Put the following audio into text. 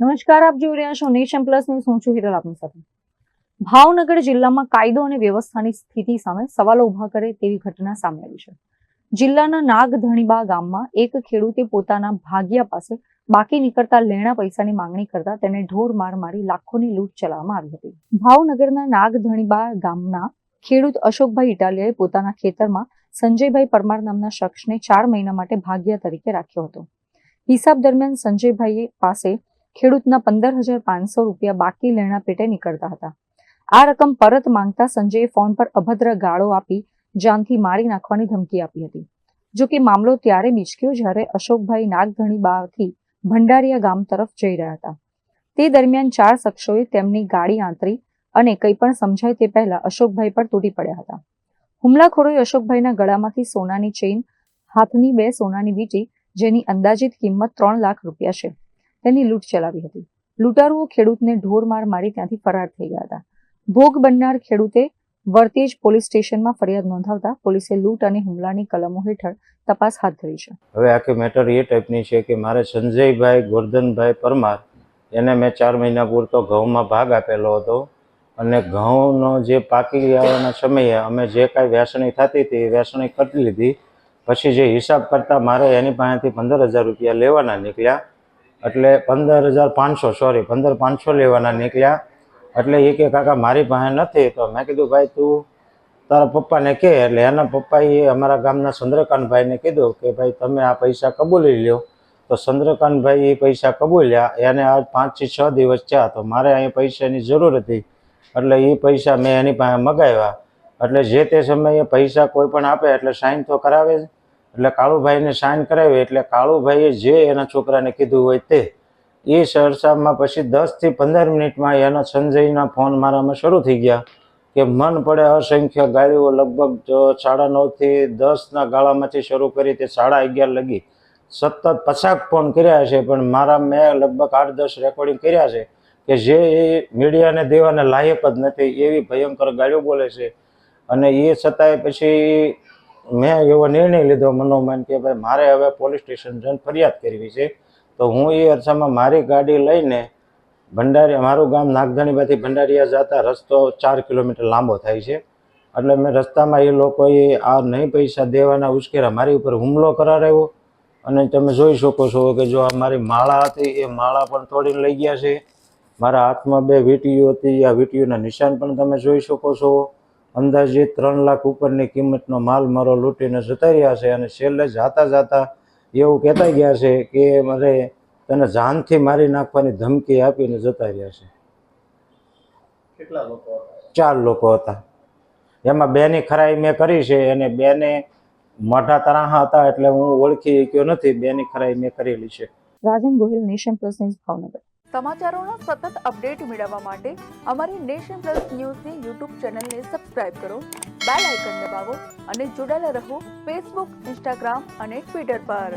નમસ્કાર, આપ જોઈ રહ્યા છો નેશન પ્લસ ન્યૂઝ. હું છું હિરલ આપની સાથે. ભાવનગર જિલ્લામાં કાયદો અને વ્યવસ્થાની સ્થિતિ સામે સવાલો ઉભા કરે તેવી ઘટના સામે આવી છે. જિલ્લાના નાગધણીબા ગામમાં એક ખેડૂતે પોતાના ભાગિયા પાસે બાકી નીકળતા લેણા પૈસાની માંગણી કરતા તેને ઢોર માર મારી લાખોની લૂંટ ચલાવવામાં આવી હતી. ભાવનગરના નાગધણીબા ગામના ખેડૂત અશોકભાઈ ઇટાલિયાએ પોતાના ખેતરમાં સંજયભાઈ પરમાર નામના શખ્સને 4 મહિના માટે ભાગિયા તરીકે રાખ્યો હતો. હિસાબ દરમિયાન સંજયભાઈ પાસે ખેડૂતના 15,500 રૂપિયા બાકી લેણા પેટે નીકળતા હતા. આ રકમ પરત માંગતા સંજયે ફોન પર અભદ્ર ગાળો આપી જાનથી મારી નાખવાની ધમકી આપી હતી. જો કે મામલો ત્યારે બીચક્યો જ્યારે અશોકભાઈ નાગધણીબાથી ભંડારીયા ગામ તરફ જઈ રહ્યા હતા. તે દરમિયાન 4 શખ્સોએ તેમની ગાડી આંતરી અને કંઈ પણ સમજાય તે પહેલા અશોકભાઈ પર તૂટી પડ્યા હતા. હુમલાખોરોએ અશોકભાઈના ગળામાંથી સોનાની ચેઇન, હાથની 2 સોનાની વીંટી જેની અંદાજિત કિંમત 3 લાખ રૂપિયા છે, તેની લૂંટ ચલાવી હતી. લૂંટારુઓ ખેડૂતને ઢોર માર મારી ત્યાંથી ફરાર થઈ ગયા હતા. ભોગ બનનાર ખેડૂતે વર્તેજ પોલીસ સ્ટેશનમાં ફરિયાદ નોંધાવતા પોલીસે લૂંટ અને હુમલાની કલમો હેઠળ તપાસ હાથ ધરી છે. હવે આખી મેટર એ ટાઈપની છે કે મારે સંજયભાઈ ગોરધનભાઈ પરમાર એને મેં 4 મહિના પૂરતો ઘઉંમાં ભાગ આપેલો હતો અને ઘઉંનો જે પાકી આવવાના સમયે અમે જે કાંઈ વેચણી થતી હતી એ વેચણી કરી લીધી. પછી જે હિસાબ કરતાં મારે એની પાસેથી 15,000 રૂપિયા લેવાના નીકળ્યા. એટલે 15,500 લેવાના નીકળ્યા. એટલે એ કે કાકા મારી પાસે નથી. તો મેં કીધું ભાઈ તું તારા પપ્પાને કહે. એટલે એના પપ્પાએ અમારા ગામના ચંદ્રકાંતભાઈને કીધું કે ભાઈ તમે આ પૈસા કબૂલી લ્યો. તો ચંદ્રકાંતભાઈ એ પૈસા કબૂલ્યા. એને આજ 5 થી 6 દિવસ થયા. તો મારે અહીં પૈસાની જરૂર હતી એટલે એ પૈસા મેં એની પાસે મગાવ્યા. એટલે જે તે સમયે પૈસા કોઈ પણ આપે એટલે સાઇન તો કરાવે જ. એટલે કાળુભાઈને સાઇન કરાવી. એટલે કાળુભાઈએ જે એના છોકરાને કીધું હોય તે એ સરસામાં પછી 10 થી 15 મિનિટમાં એના સંજયના ફોન મારામાં શરૂ થઈ ગયા કે મન પડે અસંખ્ય ગાળીઓ. લગભગ 9:30 થી 10ના ગાળામાંથી શરૂ કરી તે 11:30 લગી સતત 50 ફોન કર્યા છે. પણ મારા મેં લગભગ 8-10 રેકોર્ડિંગ કર્યા છે કે જે એ મીડિયાને દેવાને લાયક જ નથી એવી ભયંકર ગાળીઓ બોલે છે. અને એ છતાંય પછી મેં એવો નિર્ણય લીધો મનોમન કે ભાઈ મારે હવે પોલીસ સ્ટેશન જઈને ફરિયાદ કરવી છે. તો હું એ અરસામાં મારી ગાડી લઈને ભંડારીયા, મારું ગામ નાગધણીબાથી ભંડારીયા જતા રસ્તો 4 કિલોમીટર લાંબો થાય છે. એટલે મેં રસ્તામાં એ લોકોએ આ નહીં પૈસા દેવાના ઉશ્કેરા મારી ઉપર હુમલો કરાવ્યો. અને તમે જોઈ શકો છો કે જો આ મારી માળા હતી એ માળા પણ તોડીને લઈ ગયા છે. મારા હાથમાં 2 વીંટીઓ હતી, આ વીંટીઓના નિશાન પણ તમે જોઈ શકો છો. અંદાજિત 3 લાખ ઉપરની કિંમતનો માલ મારો લૂંટીને જતા રહ્યા છે. અને છેલ્લે જાતા એવું કહેતા ગયા છે કે મારે તને જાનથી મારી નાખવાની ધમકી આપીને જતા રહ્યા છે. કેટલા લોકો હતા? 4 લોકો હતા. એમાં 2ની ખરાઈ મેં કરી છે અને 2ને મોઢા તરાહા હતા એટલે હું ઓળખી શક્યો નથી. 2ની ખરાઈ મેં કરેલી છે. Rajan Gohil, nation plus news, Bhavnagar. સમાચારોના સતત અપડેટ મેળવવા માટે અમારી નેશન પ્લસ ન્યૂઝની યુટ્યુબ ચેનલને સબસ્ક્રાઇબ કરો, બેલ આઇકન દબાવો અને જોડાયેલા રહો ફેસબુક, ઇન્સ્ટાગ્રામ અને ટ્વિટર પર.